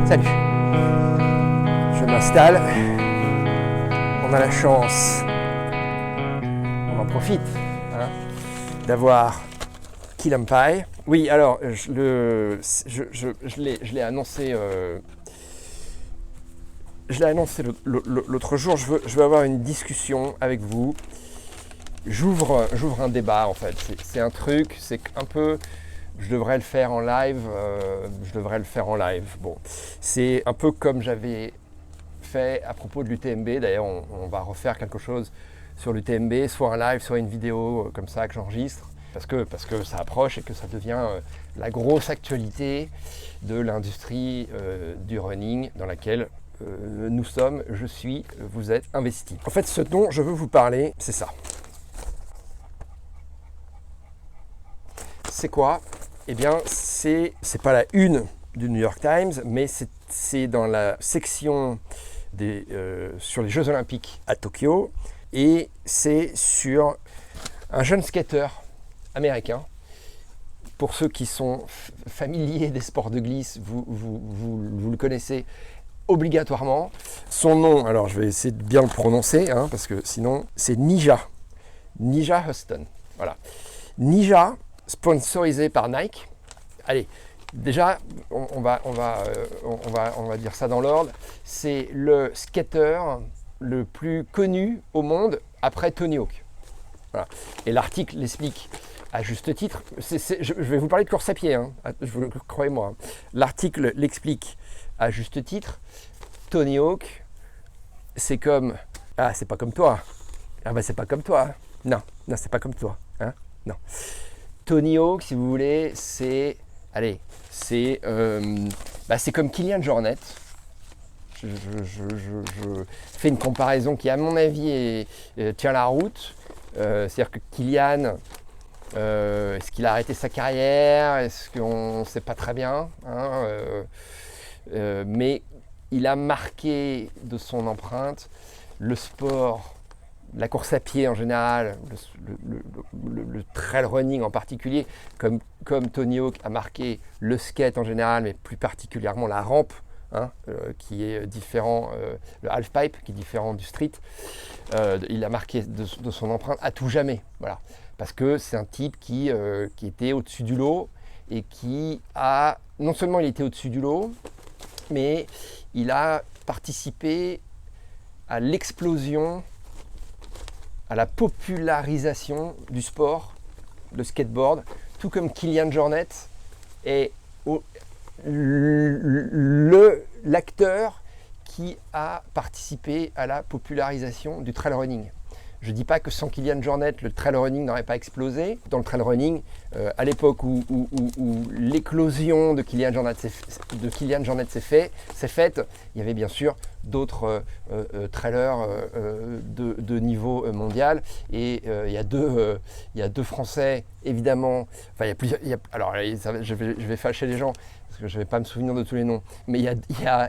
Salut. Je m'installe. On a la chance, on en profite, hein, d'avoir Key Lime Pie. Oui, alors, je l'ai annoncé. Je l'ai annoncé l'autre jour. Je veux avoir une discussion avec vous. J'ouvre un débat en fait. C'est un truc, c'est un peu. Je devrais le faire en live. Bon, c'est un peu comme j'avais fait à propos de l'UTMB. D'ailleurs, on va refaire quelque chose sur l'UTMB, soit un live, soit une vidéo comme ça que j'enregistre, parce que ça approche et que ça devient la grosse actualité de l'industrie du running dans laquelle nous sommes, je suis, vous êtes investis. En fait, ce dont je veux vous parler, c'est ça. C'est quoi ? Eh bien, c'est pas la une du New York Times, mais c'est dans la section sur les Jeux Olympiques à Tokyo, et c'est sur un jeune skater américain. Pour ceux qui sont familiers des sports de glisse, vous le connaissez obligatoirement. Son nom, alors je vais essayer de bien le prononcer, hein, parce que sinon, c'est Nyjah Huston. Voilà. Nyjah, sponsorisé par Nike. Allez, déjà, on va dire ça dans l'ordre. C'est le skater le plus connu au monde après Tony Hawk. Voilà. Et l'article l'explique à juste titre. Je vais vous parler de course à pied, hein, croyez-moi. L'article l'explique à juste titre. Tony Hawk, c'est comme... Ah, c'est pas comme toi. Ah bah c'est pas comme toi. Non, c'est pas comme toi. Hein, non. Tony Hawk, si vous voulez, c'est... Allez, c'est comme Kilian Jornet. Je fais une comparaison qui, à mon avis, tient la route. C'est-à-dire que Kilian, est-ce qu'il a arrêté sa carrière ? Est-ce qu'on ne sait pas très bien, hein, mais il a marqué de son empreinte le sport, la course à pied en général, le trail running en particulier, comme Tony Hawk a marqué le skate en général, mais plus particulièrement la rampe, hein, qui est différent, le halfpipe qui est différent du street. Il a marqué de son empreinte à tout jamais, voilà, parce que c'est un type qui était au-dessus du lot et qui a, non seulement il était au-dessus du lot, mais il a participé à l'explosion, à la popularisation du sport, le skateboard, tout comme Kilian Jornet est l'acteur qui a participé à la popularisation du trail running. Je ne dis pas que sans Kilian Jornet, le trail running n'aurait pas explosé. Dans le trail running, à l'époque où l'éclosion de Kilian Jornet s'est faite, il y avait bien sûr d'autres trailers de niveau mondial. Et il y a deux Français, évidemment. Enfin, il y a plusieurs. Alors, je vais fâcher les gens parce que je ne vais pas me souvenir de tous les noms. Mais il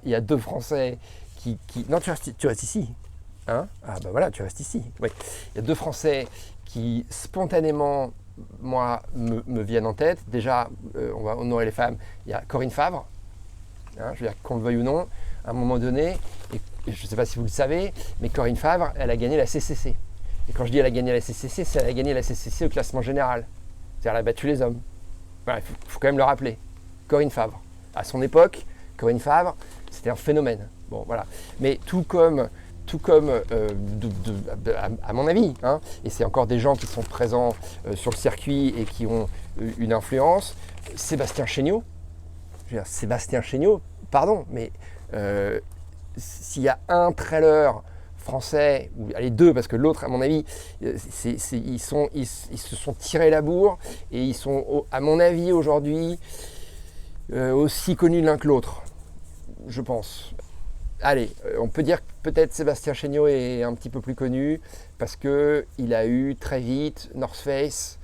y a deux Français qui... Non, tu restes ici. Hein, ah ben voilà, tu restes ici. Oui. Il y a deux Français qui spontanément, moi, me viennent en tête. Déjà, on va honorer les femmes. Il y a Corinne Favre, hein, je veux dire qu'on le veuille ou non, à un moment donné, et je ne sais pas si vous le savez, mais Corinne Favre, elle a gagné la CCC. Et quand je dis elle a gagné la CCC, c'est elle a gagné la CCC au classement général. C'est-à-dire elle a battu les hommes. Voilà, il faut quand même le rappeler. Corinne Favre. À son époque, Corinne Favre, c'était un phénomène. Bon, voilà. Mais tout comme à mon avis, hein, et c'est encore des gens qui sont présents sur le circuit et qui ont une influence, Sébastien Chéniaud, pardon, mais s'il y a un trailer français, ou allez deux, parce que l'autre, à mon avis, ils se sont tirés la bourre, et ils sont, à mon avis, aujourd'hui, aussi connus l'un que l'autre, je pense. Allez, on peut dire que peut-être Sébastien Chéniaud est un petit peu plus connu parce qu'il a eu très vite North Face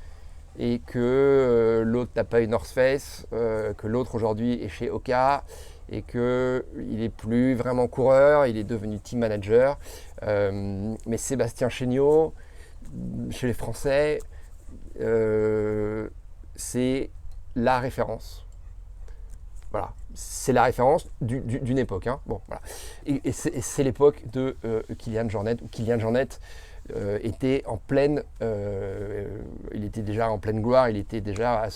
et que l'autre n'a pas eu North Face, que l'autre aujourd'hui est chez Oka et qu'il n'est plus vraiment coureur, il est devenu team manager. Mais Sébastien Chéniaud, chez les Français, c'est la référence. Voilà, c'est la référence d'une époque. Hein. Bon, voilà. Et c'est l'époque de Kilian Jornet, où Kilian Jornet était en pleine, il était déjà en pleine gloire, il était déjà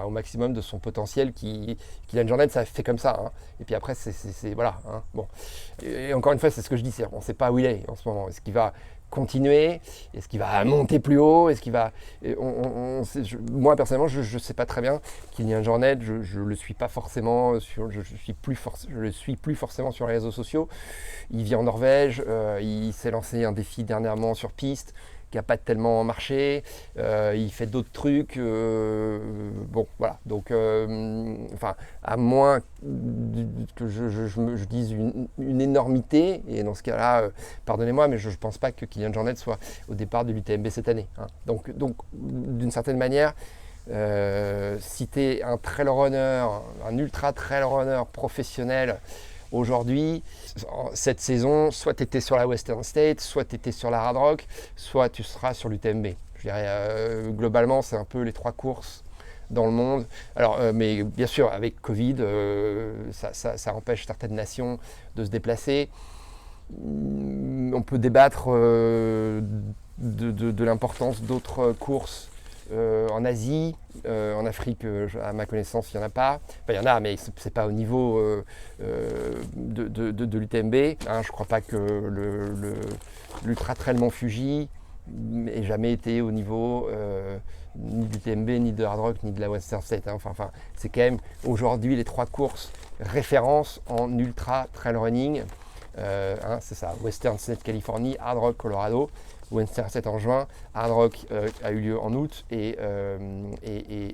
au maximum de son potentiel. Kylian Jornet, ça fait comme ça. Hein. Et puis après, c'est voilà. Hein. Bon. Et encore une fois, c'est ce que je dis, on ne sait pas où il est en ce moment. Est-ce qu'il va continuer? Est-ce qu'il va monter plus haut? Est-ce qu'il va moi personnellement, je sais pas très bien. Kylian Jornet, je le suis pas forcément je le suis plus forcément sur les réseaux sociaux. Il vit en Norvège, il s'est lancé un défi dernièrement sur piste qui n'a pas tellement marché, il fait d'autres trucs, bon voilà, donc à moins que je dise une énormité, et dans ce cas-là, pardonnez-moi, mais je ne pense pas que Kilian Jornet soit au départ de l'UTMB cette année. Hein. Donc d'une certaine manière, si tu es un trail runner, un ultra trail runner professionnel, aujourd'hui, cette saison, soit tu étais sur la Western States, soit tu étais sur la Hard Rock, soit tu seras sur l'UTMB. Je dirais, globalement, c'est un peu les 3 courses dans le monde. Alors, mais bien sûr, avec Covid, ça empêche certaines nations de se déplacer. On peut débattre de l'importance d'autres courses en Asie, en Afrique, à ma connaissance, il n'y en a pas. Enfin, il y en a, mais ce n'est pas au niveau de l'UTMB. Hein, je ne crois pas que l'Ultra Trail Mont Fuji n'ait jamais été au niveau ni de l'UTMB, ni de Hard Rock, ni de la Western States. Hein. Enfin, c'est quand même aujourd'hui les 3 courses références en Ultra Trail Running. Hein, c'est ça, Western States Californie, Hard Rock Colorado. Western States en juin, Hard Rock a eu lieu en août et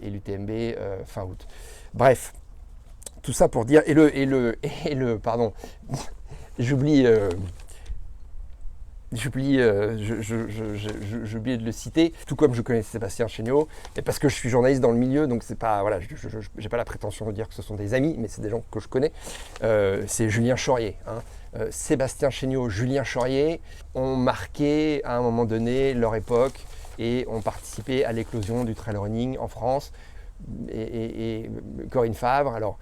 l'UTMB fin août. Bref, tout ça pour dire, pardon, j'oublie de le citer, tout comme je connais Sébastien Chéniaud, et parce que je suis journaliste dans le milieu, donc c'est pas, voilà, je n'ai pas la prétention de dire que ce sont des amis, mais c'est des gens que je connais. C'est Julien Chaurier. Hein. Sébastien Chéniaud, Julien Chaurier ont marqué à un moment donné leur époque et ont participé à l'éclosion du trail running en France. Et Corinne Favre, alors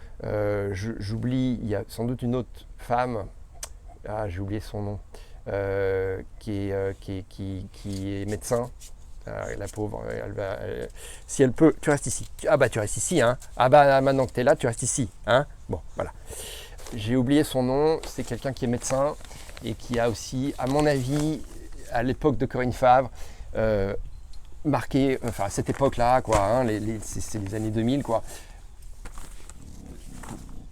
j'oublie, il y a sans doute une autre femme, j'ai oublié son nom, qui est médecin. La pauvre, si elle peut, tu restes ici. Ah bah tu restes ici, hein. Ah bah maintenant que tu es là, tu restes ici, hein. Bon, voilà. J'ai oublié son nom, c'est quelqu'un qui est médecin et qui a aussi, à mon avis, à l'époque de Corinne Favre, marqué, enfin à cette époque-là, quoi, hein, c'est les années 2000, quoi.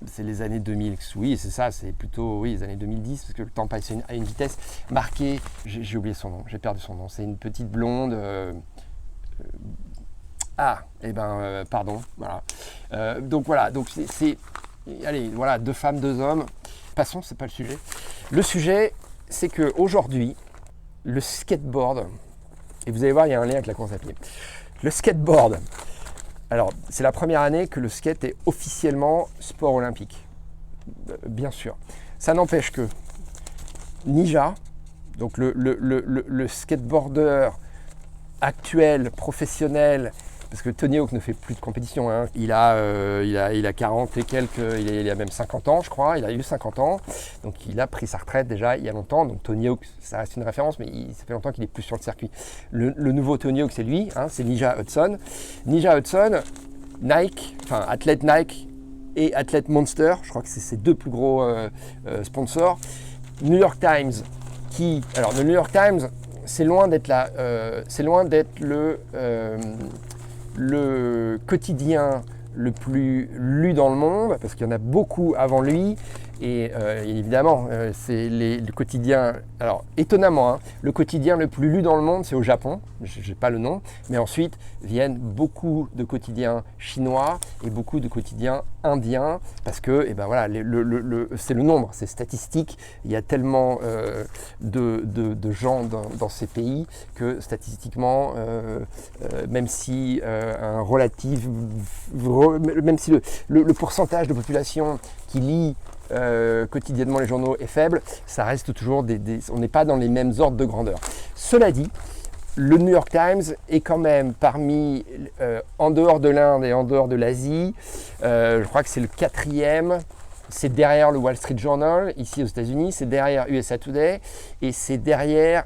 C'est les années 2000, oui, c'est ça, c'est plutôt, oui, les années 2010, parce que le temps passe à une vitesse marquée. J'ai oublié son nom, j'ai perdu son nom. C'est une petite blonde. Pardon, voilà. Donc voilà, donc c'est allez, voilà, 2 femmes, 2 hommes. Passons, c'est pas le sujet. Le sujet, c'est qu'aujourd'hui, le skateboard, et vous allez voir, il y a un lien avec la course à pied. Le skateboard, alors, c'est la première année que le skate est officiellement sport olympique. Bien sûr. Ça n'empêche que Ninja, donc le skateboarder actuel, professionnel, parce que Tony Hawk ne fait plus de compétition, hein. Il a 40 et quelques, il a même 50 ans, je crois, il a eu 50 ans, donc il a pris sa retraite déjà il y a longtemps, donc Tony Hawk, ça reste une référence, mais ça fait longtemps qu'il est plus sur le circuit. Le nouveau Tony Hawk, c'est lui, hein, c'est Ninja Hudson. Ninja Hudson, Nike, enfin athlète Nike et athlète Monster, je crois que c'est ses 2 plus gros sponsors. New York Times, alors le New York Times, c'est loin d'être le quotidien le plus lu dans le monde, parce qu'il y en a beaucoup avant lui, et évidemment, c'est le quotidien, alors étonnamment, hein, le quotidien le plus lu dans le monde, c'est au Japon, je n'ai pas le nom, mais ensuite viennent beaucoup de quotidiens chinois et beaucoup de quotidiens indiens, parce que voilà, c'est le nombre, c'est statistique, il y a tellement de gens dans ces pays que statistiquement, même si même si le pourcentage de population qui lit quotidiennement les journaux est faible, ça reste toujours on n'est pas dans les mêmes ordres de grandeur. Cela dit, le New York Times est quand même parmi, en dehors de l'Inde et en dehors de l'Asie, je crois que c'est le 4e, c'est derrière le Wall Street Journal, ici aux États-Unis, c'est derrière USA Today, et c'est derrière,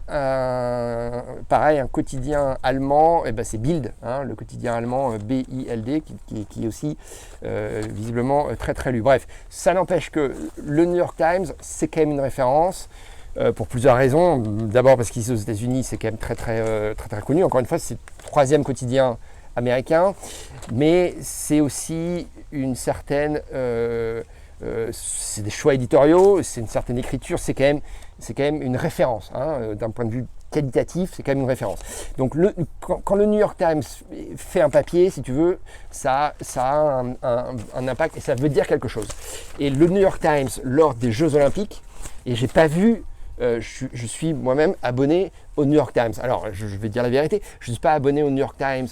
pareil, un quotidien allemand, et ben c'est Bild, hein, le quotidien allemand BILD, qui est aussi visiblement très très lu. Bref, ça n'empêche que le New York Times, c'est quand même une référence, pour plusieurs raisons. D'abord parce qu'ici aux États-Unis, c'est quand même très connu. Encore une fois, c'est le 3e quotidien américain, mais c'est aussi une certaine, c'est des choix éditoriaux, c'est une certaine écriture, c'est quand même une référence, hein, d'un point de vue qualitatif, c'est quand même une référence. Donc quand le New York Times fait un papier, si tu veux, ça a un impact et ça veut dire quelque chose. Et le New York Times, lors des Jeux Olympiques, et j'ai pas vu, je suis moi-même abonné au New York Times. Alors, je vais dire la vérité, je ne suis pas abonné au New York Times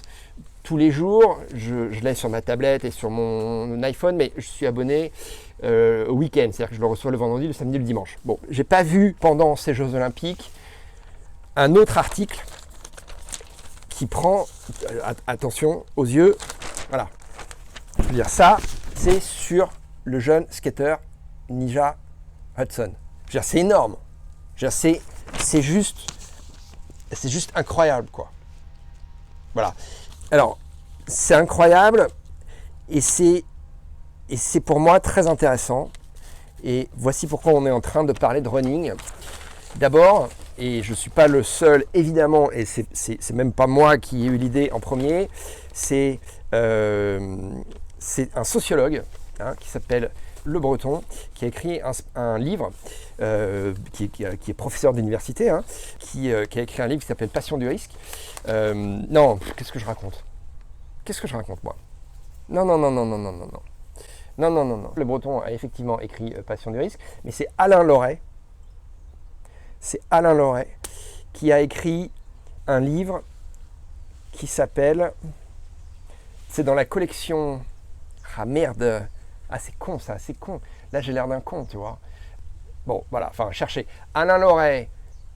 tous les jours, je l'ai sur ma tablette et sur mon iPhone, mais je suis abonné au week-end, c'est-à-dire que je le reçois le vendredi, le samedi, le dimanche. Bon, j'ai pas vu pendant ces Jeux Olympiques un autre article qui prend, attention aux yeux, voilà. Je veux dire, ça, c'est sur le jeune skateur Nyjah Hudson. Je veux dire, c'est énorme. Je veux dire, c'est juste incroyable, quoi. Voilà. Alors, c'est incroyable et c'est pour moi très intéressant. Et voici pourquoi on est en train de parler de running. D'abord, et je ne suis pas le seul, évidemment, et c'est même pas moi qui ai eu l'idée en premier, c'est un sociologue, hein, qui s'appelle Le Breton, qui a écrit un livre, qui est professeur d'université, hein, qui a écrit un livre qui s'appelle Passion du risque. Non, qu'est-ce que je raconte moi? Non. Non. Le Breton a effectivement écrit Passion du risque, mais c'est Alain Loret. C'est Alain Loret qui a écrit un livre qui s'appelle... C'est dans la collection... Ah merde! Ah c'est con ça, c'est con. Là j'ai l'air d'un con, tu vois. Bon, voilà, enfin cherchez. Alain Loret,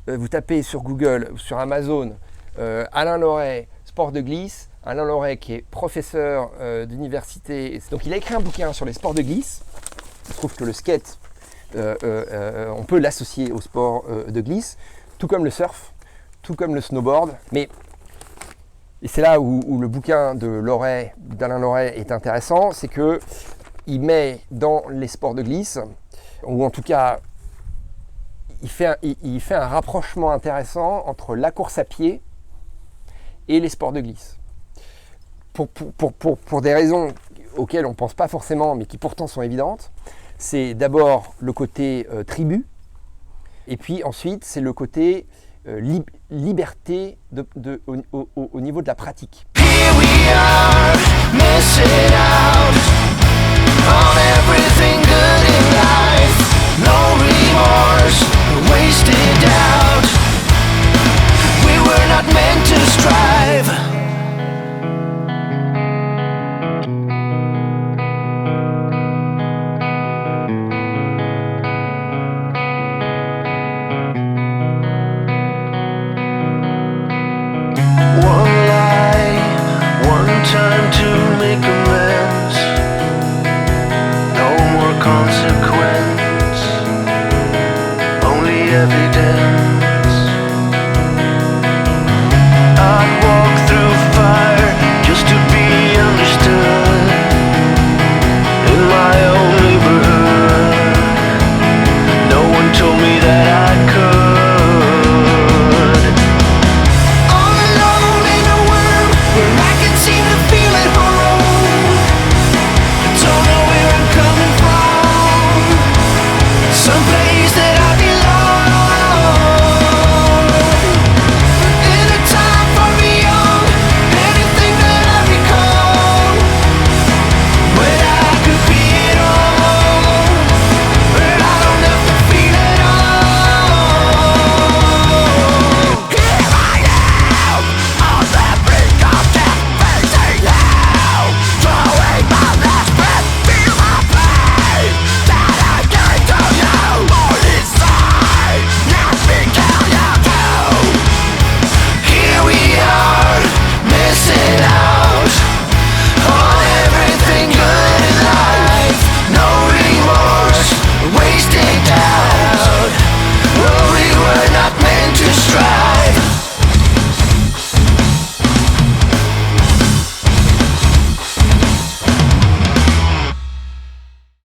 vous tapez sur Google, sur Amazon, Alain Loret, sport de glisse. Alain Loret qui est professeur d'université. Donc il a écrit un bouquin sur les sports de glisse. Il se trouve que le skate, on peut l'associer au sport de glisse, tout comme le surf, tout comme le snowboard. Mais et c'est là où le bouquin d'Alain Loret est intéressant, c'est que il met dans les sports de glisse, ou en tout cas, il fait un rapprochement intéressant entre la course à pied et les sports de glisse. Pour des raisons auxquelles on ne pense pas forcément, mais qui pourtant sont évidentes. C'est d'abord le côté tribu, et puis ensuite c'est le côté liberté au niveau de la pratique.